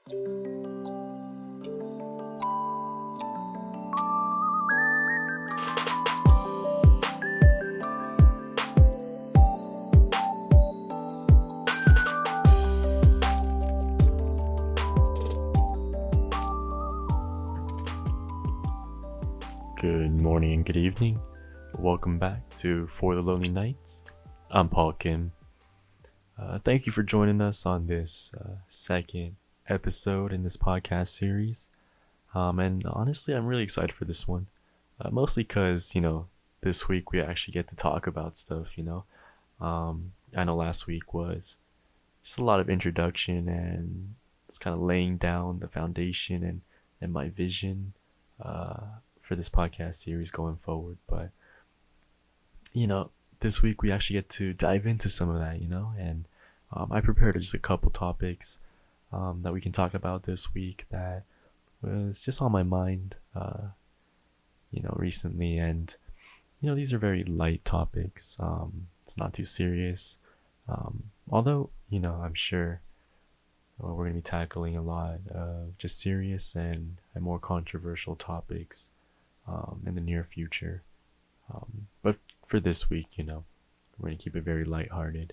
Good morning and good evening. Welcome back to For the Lonely Nights. I'm Paul Kim. Thank you for joining us on this second episode in this podcast series. And honestly, I'm really excited for this one. Mostly because, this week we actually get to talk about stuff, I know last week was just a lot of introduction and it's kind of laying down the foundation and my vision for this podcast series going forward. But this week we actually get to dive into some of that, and I prepared just a couple topics that we can talk about this week that was just on my mind recently. And these are very light topics. It's not too serious, although I'm sure we're going to be tackling a lot of just serious and more controversial topics in the near future. But for this week, we're going to keep it very lighthearted.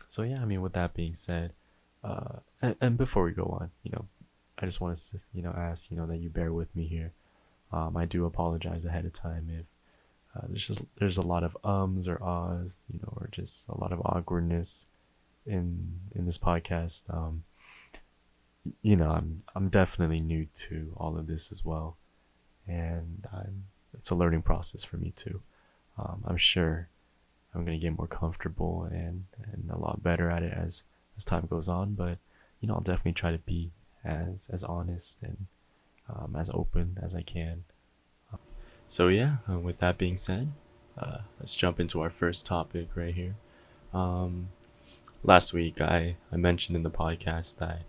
So yeah, with that being said, and before we go on, I just want to, ask, that you bear with me here. I do apologize ahead of time if there's a lot of ums or ahs, or just a lot of awkwardness in this podcast. I'm definitely new to all of this as well, and it's a learning process for me too. I'm sure I'm gonna get more comfortable and a lot better at it as time goes on. But I'll definitely try to be as honest and as open as I can. So yeah, with that being said, let's jump into our first topic right here. Last week I mentioned in the podcast that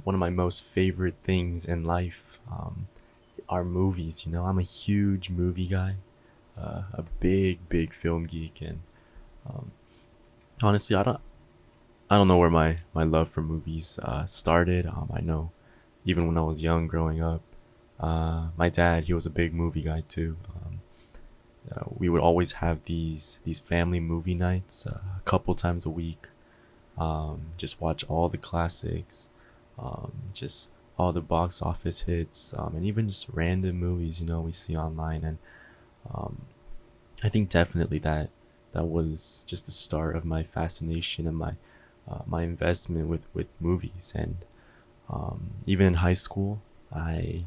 one of my most favorite things in life are movies. I'm a huge movie guy, a big film geek, and honestly, I don't know where my love for movies started. I know even when I was young, growing up, my dad, he was a big movie guy too. We would always have these family movie nights a couple times a week. Just watch all the classics, just all the box office hits, and even just random movies we see online. And I think definitely that was just the start of my fascination and my investment with movies. And even in high school, I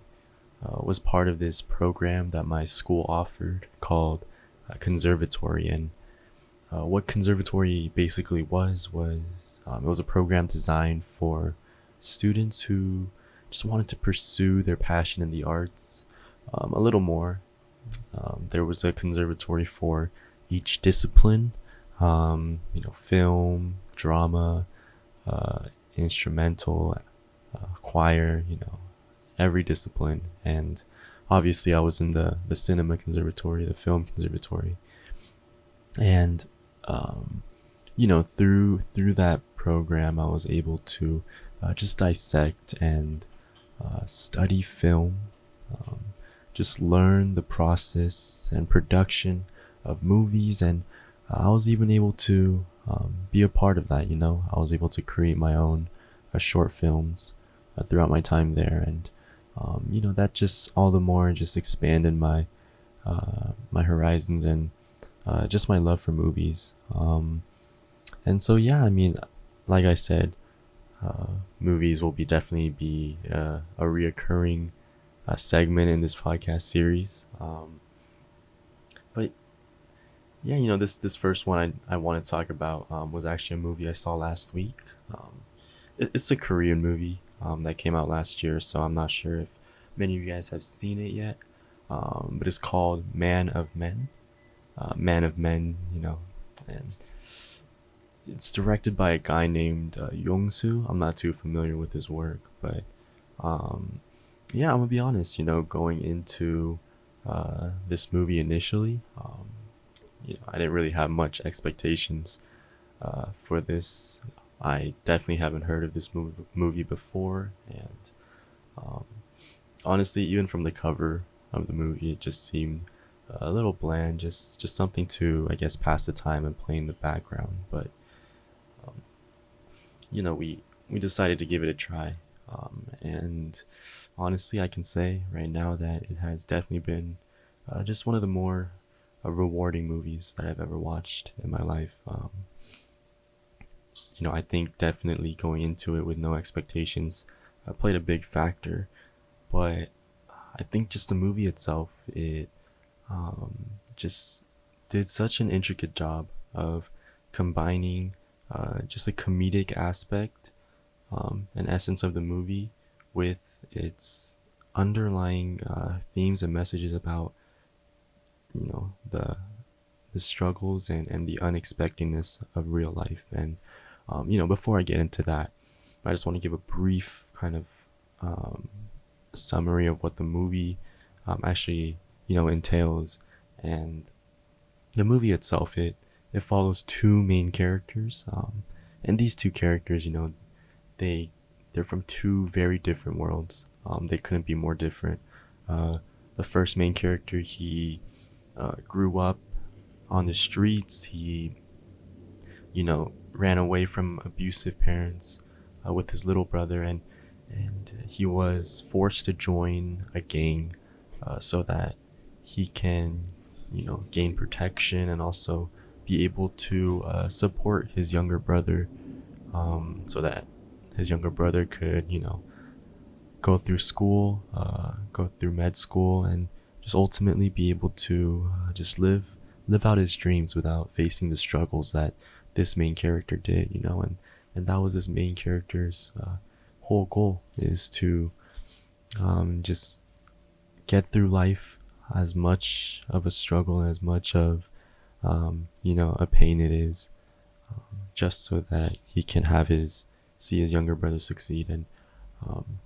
was part of this program that my school offered called Conservatory. And what Conservatory basically was it was a program designed for students who just wanted to pursue their passion in the arts a little more. There was a conservatory for each discipline, film, drama, instrumental, choir, every discipline. And obviously I was in the cinema conservatory, the film conservatory. And through that program I was able to just dissect and study film, just learn the process and production of movies. And I was even able to be a part of that. I was able to create my own short films throughout my time there. And that just all the more just expanded my horizons and just my love for movies. And so yeah, like I said, movies will definitely be a reoccurring segment in this podcast series. But yeah, this first one I want to talk about was actually a movie I saw last week. It's a Korean movie that came out last year, so I'm not sure if many of you guys have seen it yet. But it's called Man of Men. Man of Men, and it's directed by a guy named Yong-soo. I'm not too familiar with his work, but yeah, I'm gonna be honest. Going into this movie initially, I didn't really have much expectations for this. I definitely haven't heard of this movie before, and um, honestly, even from the cover of the movie, it just seemed a little bland, just something to, I guess, pass the time and play in the background. But um, we decided to give it a try, and honestly, I can say right now that it has definitely been just one of the more rewarding movies that I've ever watched in my life. I think definitely going into it with no expectations played a big factor, but I think just the movie itself, it just did such an intricate job of combining just a comedic aspect, an essence of the movie, with its underlying themes and messages about the struggles and the unexpectedness of real life. And before I get into that, I just want to give a brief kind of um, summary of what the movie actually entails. And the movie itself, it follows two main characters, and these two characters, they they're from two very different worlds. They couldn't be more different. The first main character, he grew up on the streets. He ran away from abusive parents with his little brother, and he was forced to join a gang so that he can gain protection and also be able to support his younger brother, so that his younger brother could go through school, go through med school, and just ultimately be able to just live out his dreams without facing the struggles that this main character did. And that was this main character's whole goal, is to just get through life, as much of a struggle, as much of a pain it is, just so that he can see his younger brother succeed. And um,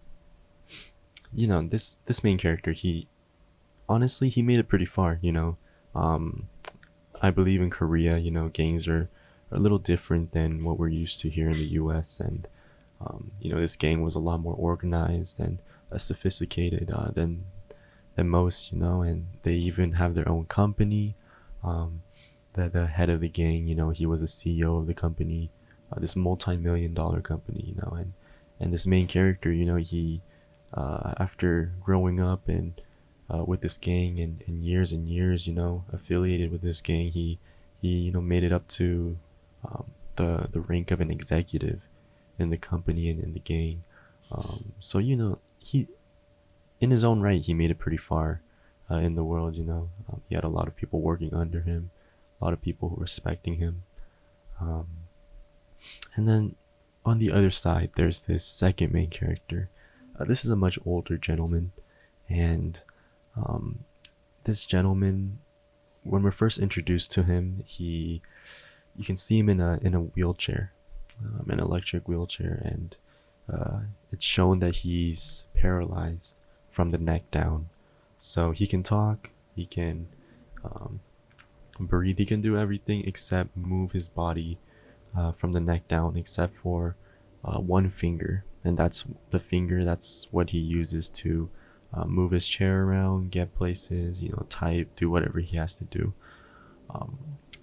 this main character, he honestly, he made it pretty far. um, I believe in Korea, gangs are a little different than what we're used to here in the U.S. And this gang was a lot more organized and sophisticated than most. And they even have their own company. The head of the gang, he was a CEO of the company, this multi-million-dollar company. And this main character, he after growing up and with this gang and years, affiliated with this gang, he made it up to the rank of an executive in the company and in the gang. So he, in his own right, he made it pretty far in the world. He had a lot of people working under him, a lot of people who were respecting him. Um, and then on the other side, there's this second main character. This is a much older gentleman, and um, this gentleman, when we're first introduced to him, you can see him in a wheelchair, an electric wheelchair, and it's shown that he's paralyzed from the neck down. So he can talk, he can um, breathe, he can do everything except move his body from the neck down, except for one finger, and that's what he uses to move his chair around, get places, type, do whatever he has to do.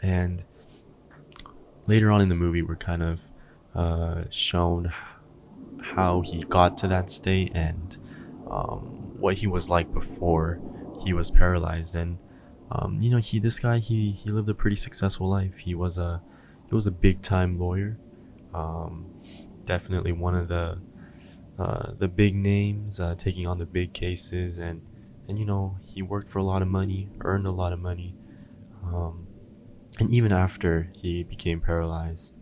And later on in the movie, we're kind of shown how he got to that state, and what he was like before he was paralyzed. And this guy, he lived a pretty successful life. He was a big time lawyer, um, definitely one of the big names, taking on the big cases. And he worked for a lot of money, earned a lot of money, um, and even after he became paralyzed,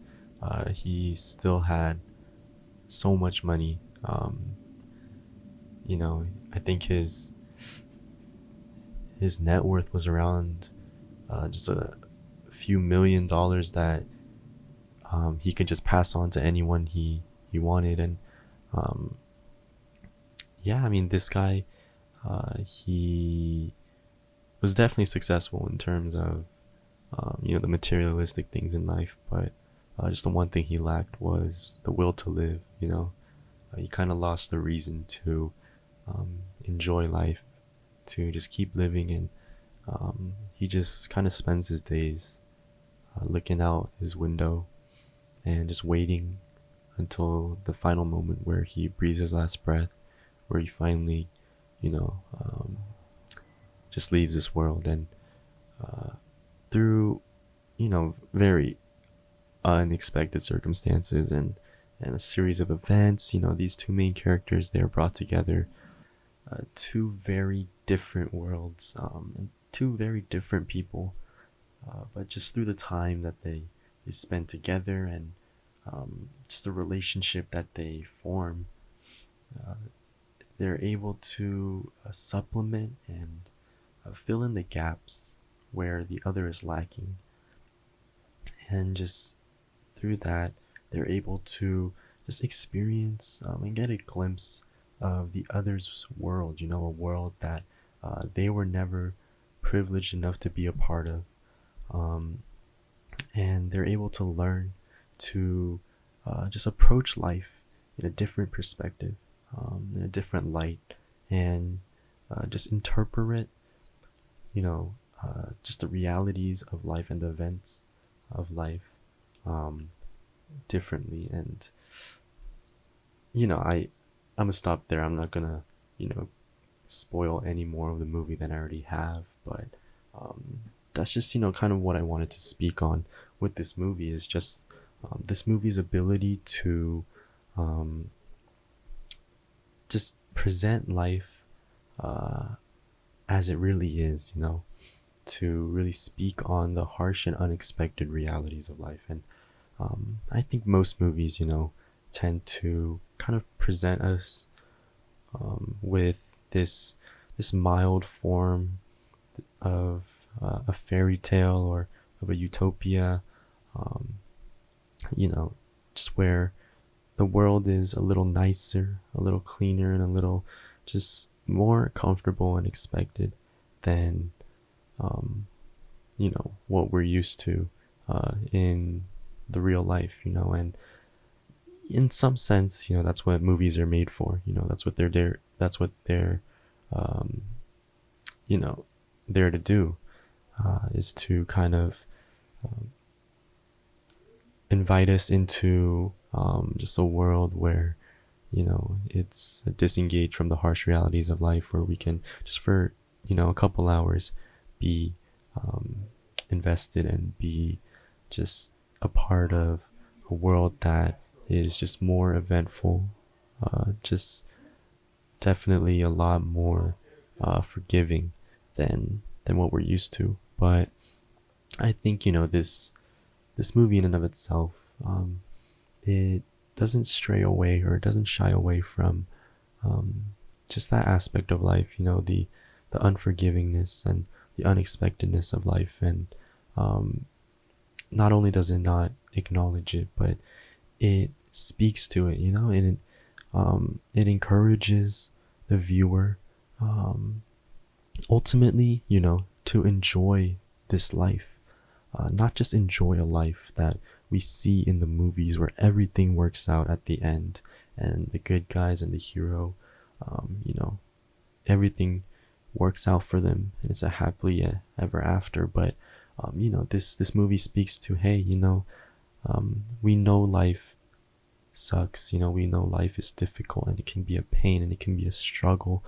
he still had so much money. I think his net worth was around just a few $1 million that he could just pass on to anyone he wanted. And um, yeah, I mean, this guy, he was definitely successful in terms of the materialistic things in life, but Just the one thing he lacked was the will to live. He kind of lost the reason to enjoy life, to just keep living, and he just kind of spends his days looking out his window and just waiting until the final moment where he breathes his last breath, where he finally, you know, um, just leaves this world. And through, very unexpected circumstances and a series of events, these two main characters, they're brought together, two very different worlds, and two very different people, but just through the time that they spend together, and just the relationship that they form, uh, they're able to supplement and fill in the gaps where the other is lacking. And just through that, they're able to just experience and get a glimpse of the other's world, a world that they were never privileged enough to be a part of. Um, and they're able to learn to just approach life in a different perspective, in a different light, and just interpret, just the realities of life and the events of life um, differently. And I'm gonna stop there. I'm not gonna spoil any more of the movie than I already have, but um, that's just kind of what I wanted to speak on with this movie, is just this movie's ability to um, just present life as it really is, to really speak on the harsh and unexpected realities of life. And I think most movies, tend to kind of present us with this mild form of a fairy tale or of a utopia, um, just where the world is a little nicer, a little cleaner, and a little just more comfortable and expected than what we're used to in the real life. And in some sense, that's what movies are made for. That's what they're there. That's what they're, um, you know, there to do, is to kind of invite us into just a world where, it's disengaged from the harsh realities of life, where we can just for, a couple hours be invested and be just a part of a world that is just more eventful, just definitely a lot more forgiving than what we're used to. But I think this movie in and of itself, it doesn't stray away, or it doesn't shy away from just that aspect of life, the unforgivingness and the unexpectedness of life. And not only does it not acknowledge it, but it speaks to it, and it encourages the viewer ultimately, to enjoy this life, not just enjoy a life that we see in the movies where everything works out at the end, and the good guys and the hero, everything works out for them, and it's a happily ever after. But this movie speaks to, hey, we know life sucks, we know life is difficult, and it can be a pain, and it can be a struggle,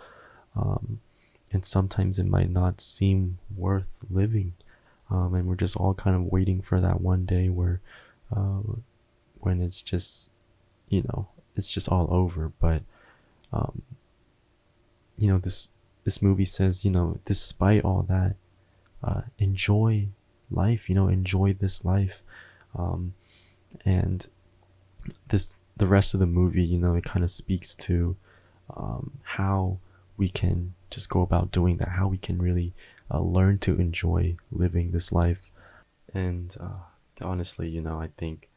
and sometimes it might not seem worth living, and we're just all kind of waiting for that one day where when it's just it's just all over. But this movie says, despite all that, enjoy life, enjoy this life. And the rest of the movie, it kind of speaks to how we can just go about doing that, how we can really learn to enjoy living this life. And honestly, I think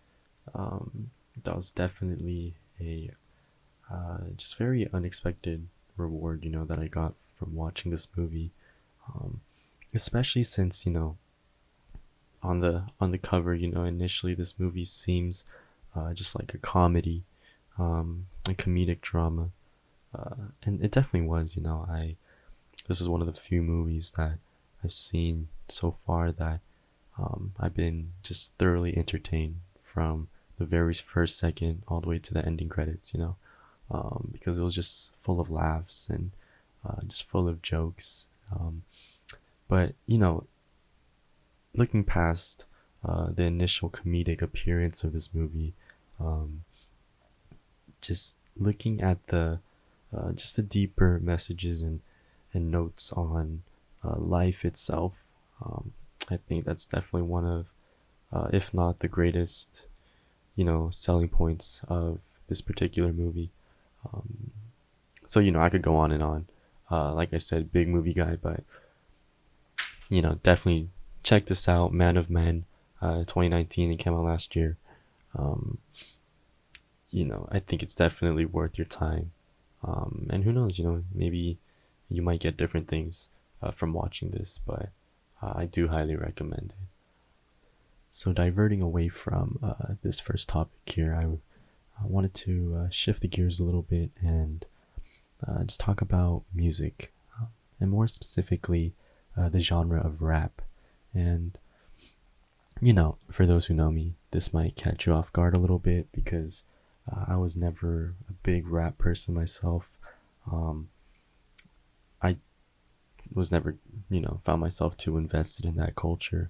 that was definitely a just very unexpected reward, that I got from watching this movie. Especially since, on the cover, initially this movie seems just like a comedy, a comedic drama, and it definitely was. I This is one of the few movies that I've seen so far that I've been just thoroughly entertained from the very first second all the way to the ending credits. Because it was just full of laughs and just full of jokes. But looking past the initial comedic appearance of this movie, um, just looking at the just the deeper messages and notes on life itself, I think that's definitely one of, if not the greatest, selling points of this particular movie. Um, so I could go on and on. Like I said, big movie guy, but definitely check this out. Man of Men, 2019. It came out last year. Um, I think it's definitely worth your time. And who knows, maybe you might get different things from watching this, but I do highly recommend it. So, diverting away from this first topic here, I wanted to shift the gears a little bit and just talk about music, and more specifically, the genre of rap. And, for those who know me, this might catch you off guard a little bit because I was never a big rap person myself. I was never, found myself too invested in that culture.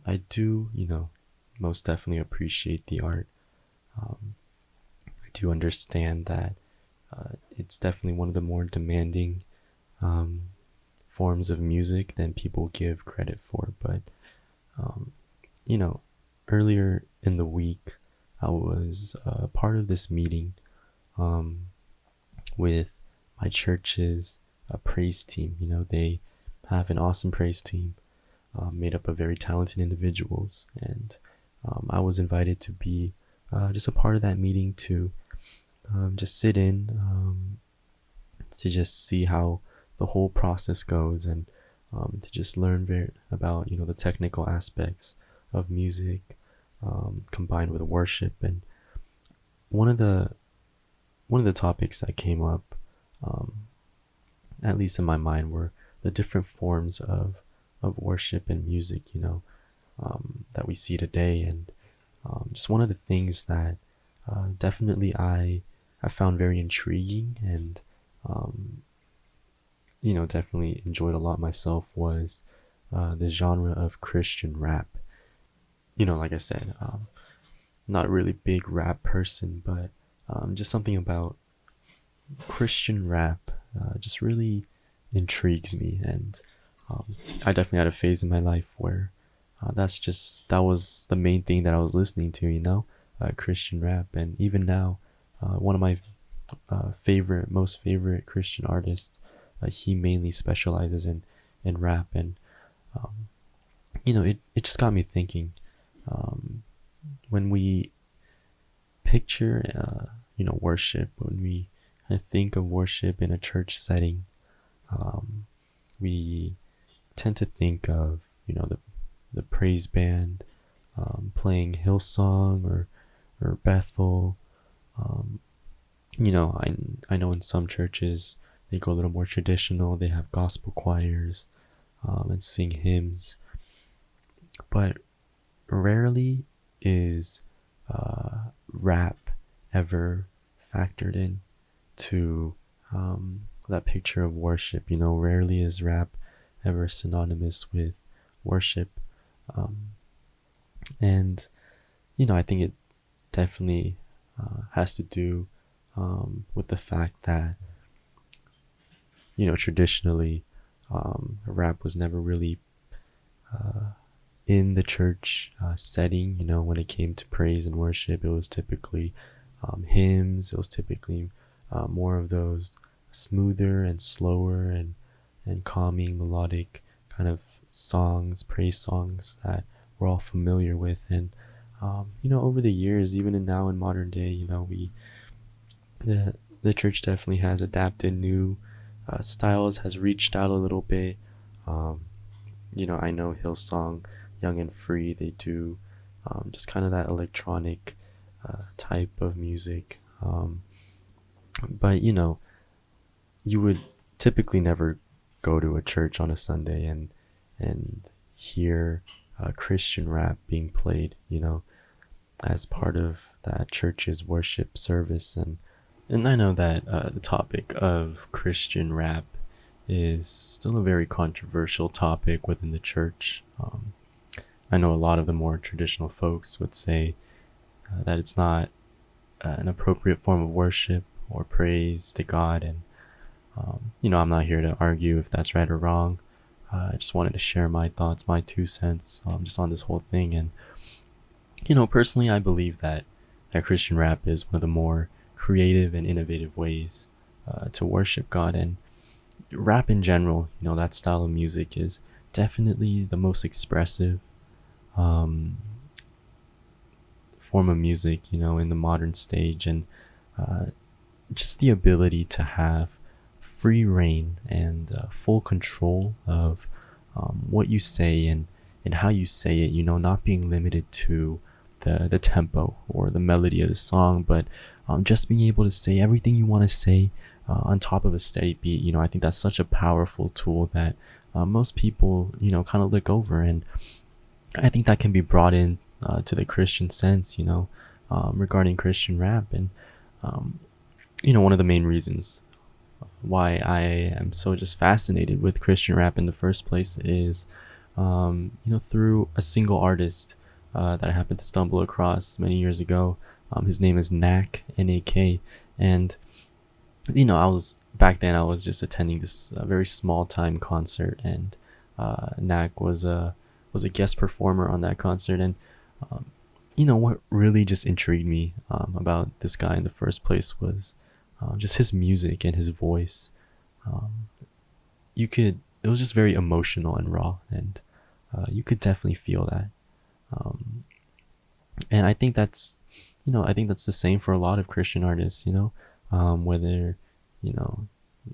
I do, most definitely appreciate the art. I do understand that it's definitely one of the more demanding um, forms of music than people give credit for. But, um, you know, earlier in the week, I was part of this meeting um, with my church's praise team. They have an awesome praise team made up of very talented individuals. And I was invited to be just a part of that meeting to just sit in, to just see how the whole process goes, and to just learn about the technical aspects of music combined with worship. And one of the topics that came up, um, at least in my mind, were the different forms of worship and music, that we see today. And just one of the things that definitely I found very intriguing and definitely enjoyed a lot myself was the genre of Christian rap. Like I said, not a really big rap person, but just something about Christian rap just really intrigues me. And I definitely had a phase in my life where that was the main thing that I was listening to, Christian rap. And even now, one of my most favorite Christian artists, he mainly specializes in rap. And it just got me thinking, when we picture worship, when we think of worship in a church setting, we tend to think of the praise band playing Hillsong or Bethel. um, I know in some churches they go a little more traditional. They have gospel choirs and sing hymns, but rarely is rap ever factored in to that picture of worship. Rarely is rap ever synonymous with worship. And I think it definitely has to do with the fact that traditionally rap was never really in the church setting. When it came to praise and worship, it was typically hymns. It was typically more of those smoother and slower and calming melodic kind of songs, praise songs that we're all familiar with. And over the years, even now in modern day, the church definitely has adapted new styles, has reached out a little bit. I know Hillsong Young and Free, they do just kind of that electronic type of music. But you would typically never go to a church on a Sunday and hear Christian rap being played, as part of that church's worship service. And I know that the topic of Christian rap is still a very controversial topic within the church. I know a lot of the more traditional folks would say that it's not an appropriate form of worship or praise to God. And, I'm not here to argue if that's right or wrong. I just wanted to share my thoughts, my 2 cents, just on this whole thing. And, personally, I believe that Christian rap is one of the more creative and innovative ways to worship God. And rap in general, that style of music is definitely the most expressive form of music, in the modern stage. And just the ability to have free reign and full control of what you say and how you say it, not being limited to the tempo or the melody of the song, but just being able to say everything you want to say on top of a steady beat. I think that's such a powerful tool that most people, kind of look over. And I think that can be brought in to the Christian sense, regarding Christian rap. And, one of the main reasons why I am so just fascinated with Christian rap in the first place is, through a single artist that I happened to stumble across many years ago. His name is Nak, N-A-K. And, I was just attending this very small time concert, and Nak was a guest performer on that concert. And what really just intrigued me about this guy in the first place was just his music and his voice. It was just very emotional and raw, and you could definitely feel that. And I think that's the same for a lot of Christian artists, whether,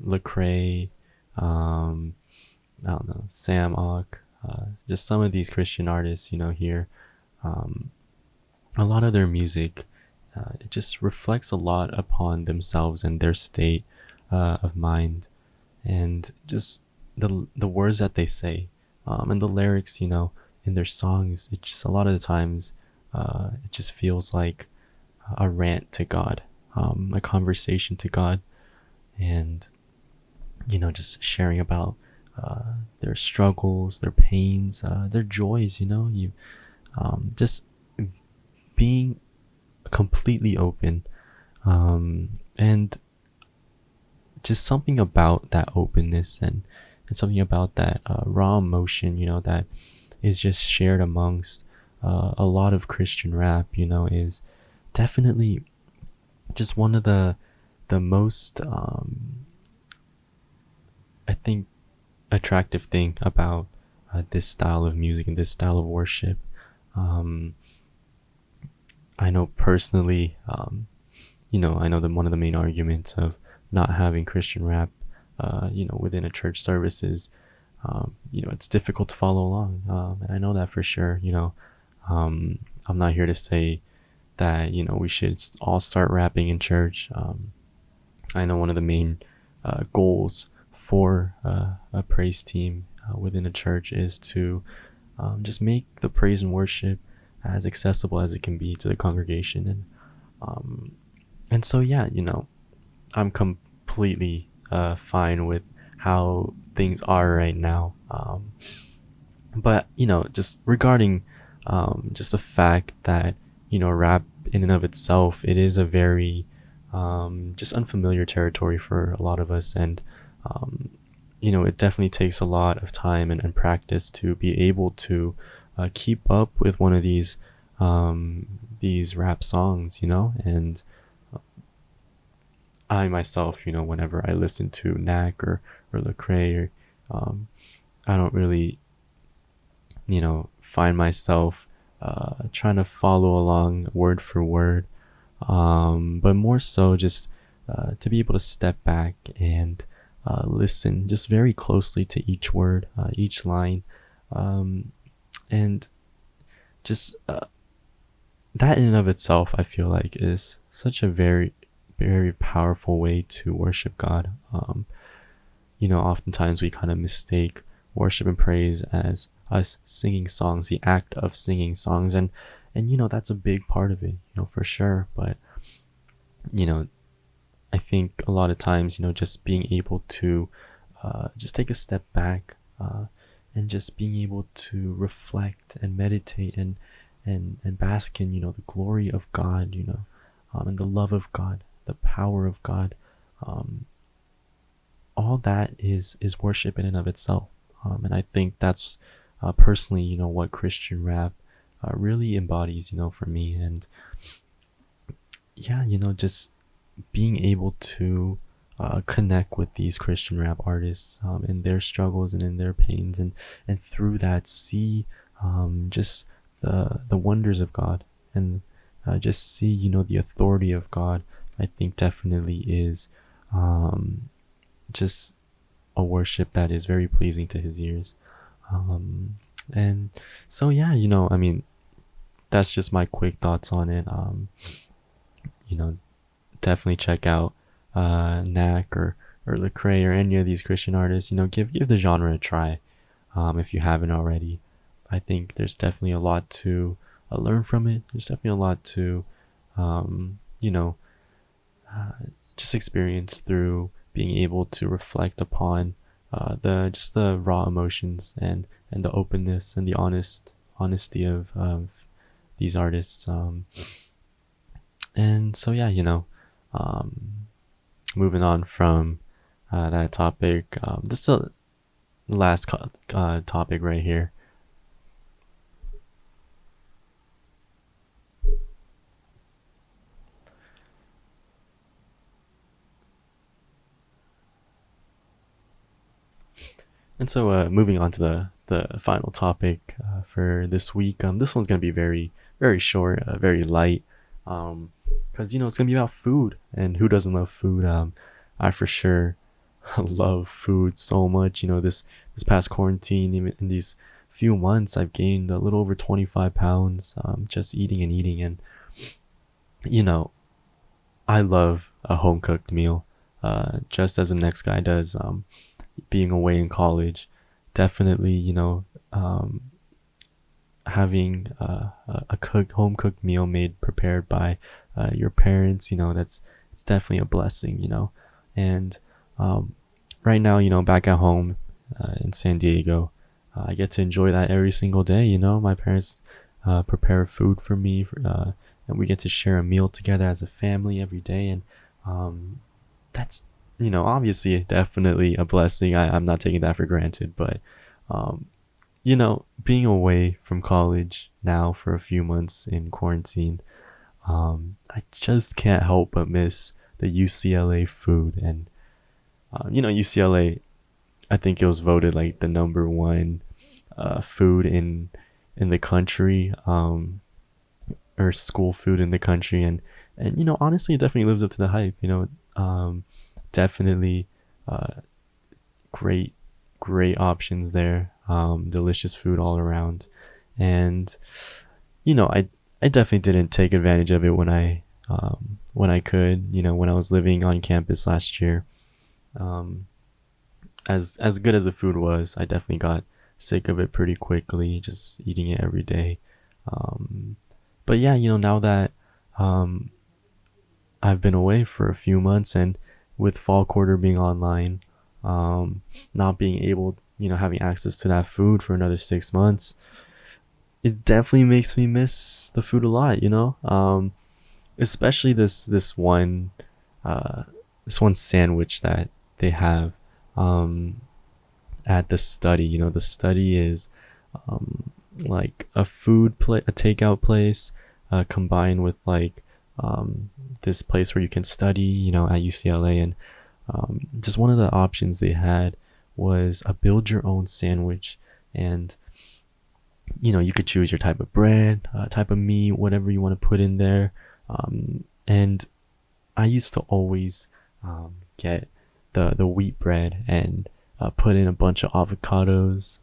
Lecrae, I don't know, Sam Ock, just some of these Christian artists, here, a lot of their music, it just reflects a lot upon themselves and their state of mind, and just the words that they say, and the lyrics, in their songs. It just, a lot of the times, it just feels like a rant to God, a conversation to God, and just sharing about their struggles, their pains, their joys. Just being completely open, and just something about that openness and something about that raw emotion, that is just shared amongst a lot of Christian rap, is definitely just one of the most I think attractive thing about this style of music and this style of worship. I know personally, I know that one of the main arguments of not having Christian rap, within a church service is, it's difficult to follow along. And I know that for sure. I'm not here to say that, we should all start rapping in church. I know one of the main goals for a praise team within a church is to just make the praise and worship as accessible as it can be to the congregation. And so, yeah, I'm completely fine with how things are right now. But, just regarding just the fact that, rap in and of itself, it is a very just unfamiliar territory for a lot of us. And, it definitely takes a lot of time and practice to be able to keep up with one of these rap songs, and I myself, whenever I listen to Nak or Lecrae, I don't really, find myself trying to follow along word for word, but more so just to be able to step back and listen just very closely to each word, each line, And just that in and of itself, I feel like is such a very, very powerful way to worship God. Oftentimes we kind of mistake worship and praise as us singing songs, the act of singing songs, and that's a big part of it, for sure. But you know, I think a lot of times, just being able to just take a step back, and just being able to reflect and meditate and bask in, the glory of God, and the love of God, the power of God. All that is worship in and of itself. And I think that's personally, what Christian rap really embodies, for me. And yeah, just being able to connect with these Christian rap artists in their struggles and in their pains, and through that see just the wonders of God, and just see the authority of God. I think definitely is just a worship that is very pleasing to his ears. And so yeah, I mean, that's just my quick thoughts on it. You know Definitely check out Knack or Lecrae or any of these Christian artists. Give the genre a try if you haven't already. I think there's definitely a lot to learn from it. There's definitely a lot to you know just experience through being able to reflect upon the raw emotions and the openness and the honesty of these artists. And so yeah, moving on from that topic, this is the last topic right here. And so moving on to the final topic for this week. This one's gonna be very, very short, very light, because it's gonna be about food, and who doesn't love food? I for sure love food so much. This past quarantine, even in these few months, I've gained a little over 25 pounds just eating and eating. And I love a home cooked meal, just as the next guy does. Being away in college, definitely, having a home cooked meal prepared by your parents, it's definitely a blessing. And right now, back at home in San Diego, I get to enjoy that every single day. My parents prepare food for me, and we get to share a meal together as a family every day. And that's obviously definitely a blessing. I'm not taking that for granted. But being away from college now for a few months in quarantine, I just can't help but miss the UCLA food. And UCLA, I think it was voted like the number one food in the country, or school food in the country. And honestly, it definitely lives up to the hype. Definitely great options there. Delicious food all around. And I definitely didn't take advantage of it when I could, when I was living on campus last year. As good as the food was, I definitely got sick of it pretty quickly, just eating it every day. But yeah, now that I've been away for a few months, and with fall quarter being online, not being able, having access to that food for another 6 months, it definitely makes me miss the food a lot, especially this one sandwich that they have at the study. The study is like a takeout place combined with like this place where you can study, at UCLA. And just one of the options they had was a build your own sandwich. And you could choose your type of bread, type of meat, whatever you want to put in there. And I used to always get the wheat bread and put in a bunch of avocados,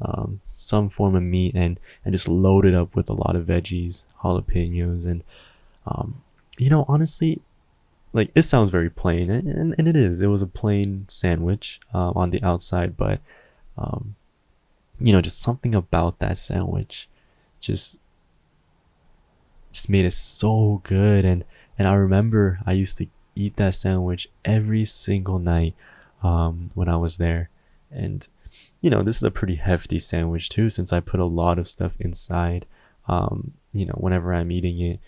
some form of meat, and just load it up with a lot of veggies, jalapenos, and honestly, like, it sounds very plain, and it is. It was a plain sandwich on the outside, but just something about that sandwich just made it so good. And I remember I used to eat that sandwich every single night when I was there. And this is a pretty hefty sandwich too, since I put a lot of stuff inside. Whenever I'm eating it,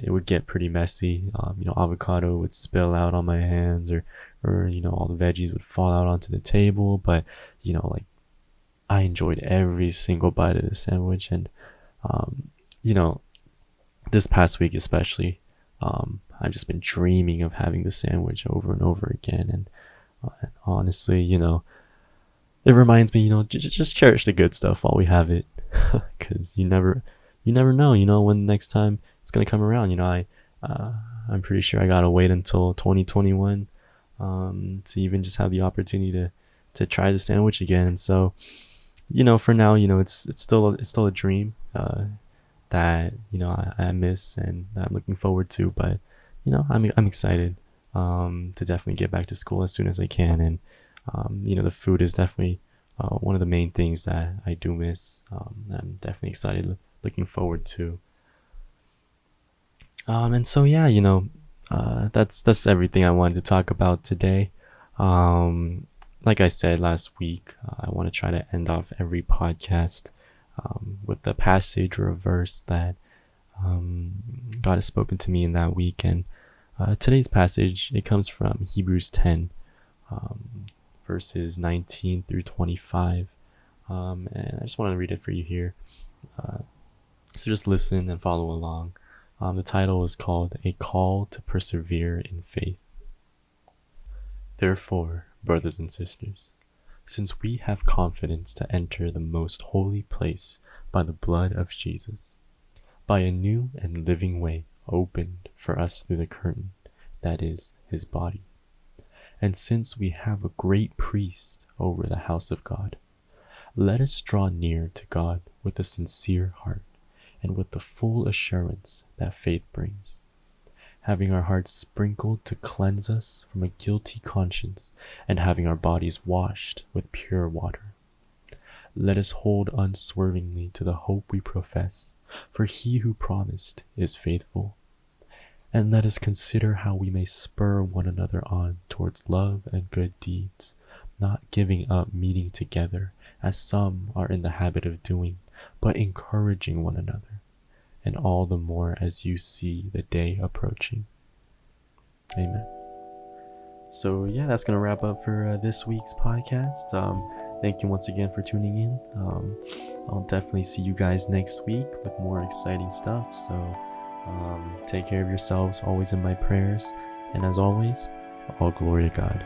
it would get pretty messy. Avocado would spill out on my hands, or all the veggies would fall out onto the table. But like, I enjoyed every single bite of the sandwich. And this past week especially, I've just been dreaming of having the sandwich over and over again. And honestly, it reminds me, just cherish the good stuff while we have it, because you never know, when the next time it's gonna come around. I'm pretty sure I gotta wait until 2021 to even just have the opportunity to try the sandwich again. So, for now, it's still a dream that I miss and that I'm looking forward to. But I'm excited to definitely get back to school as soon as I can. And the food is definitely one of the main things that I do miss. I'm definitely excited, looking forward to. And so yeah, that's everything I wanted to talk about today. Like I said last week, I want to try to end off every podcast with the passage or a verse that God has spoken to me in that week. And today's passage, it comes from Hebrews 10, verses 19 through 25. And I just want to read it for you here. So just listen and follow along. The title is called A Call to Persevere in Faith. Therefore, brothers and sisters, since we have confidence to enter the most holy place by the blood of Jesus, by a new and living way opened for us through the curtain, that is, his body. And since we have a great priest over the house of God, let us draw near to God with a sincere heart and with the full assurance that faith brings, having our hearts sprinkled to cleanse us from a guilty conscience, and having our bodies washed with pure water. Let us hold unswervingly to the hope we profess, for he who promised is faithful. And let us consider how we may spur one another on towards love and good deeds, not giving up meeting together, as some are in the habit of doing, but encouraging one another, and all the more as you see the day approaching. Amen. So yeah, that's gonna wrap up for this week's podcast. Thank you once again for tuning in. I'll definitely see you guys next week with more exciting stuff. So take care of yourselves, always in my prayers, and as always, all glory to God.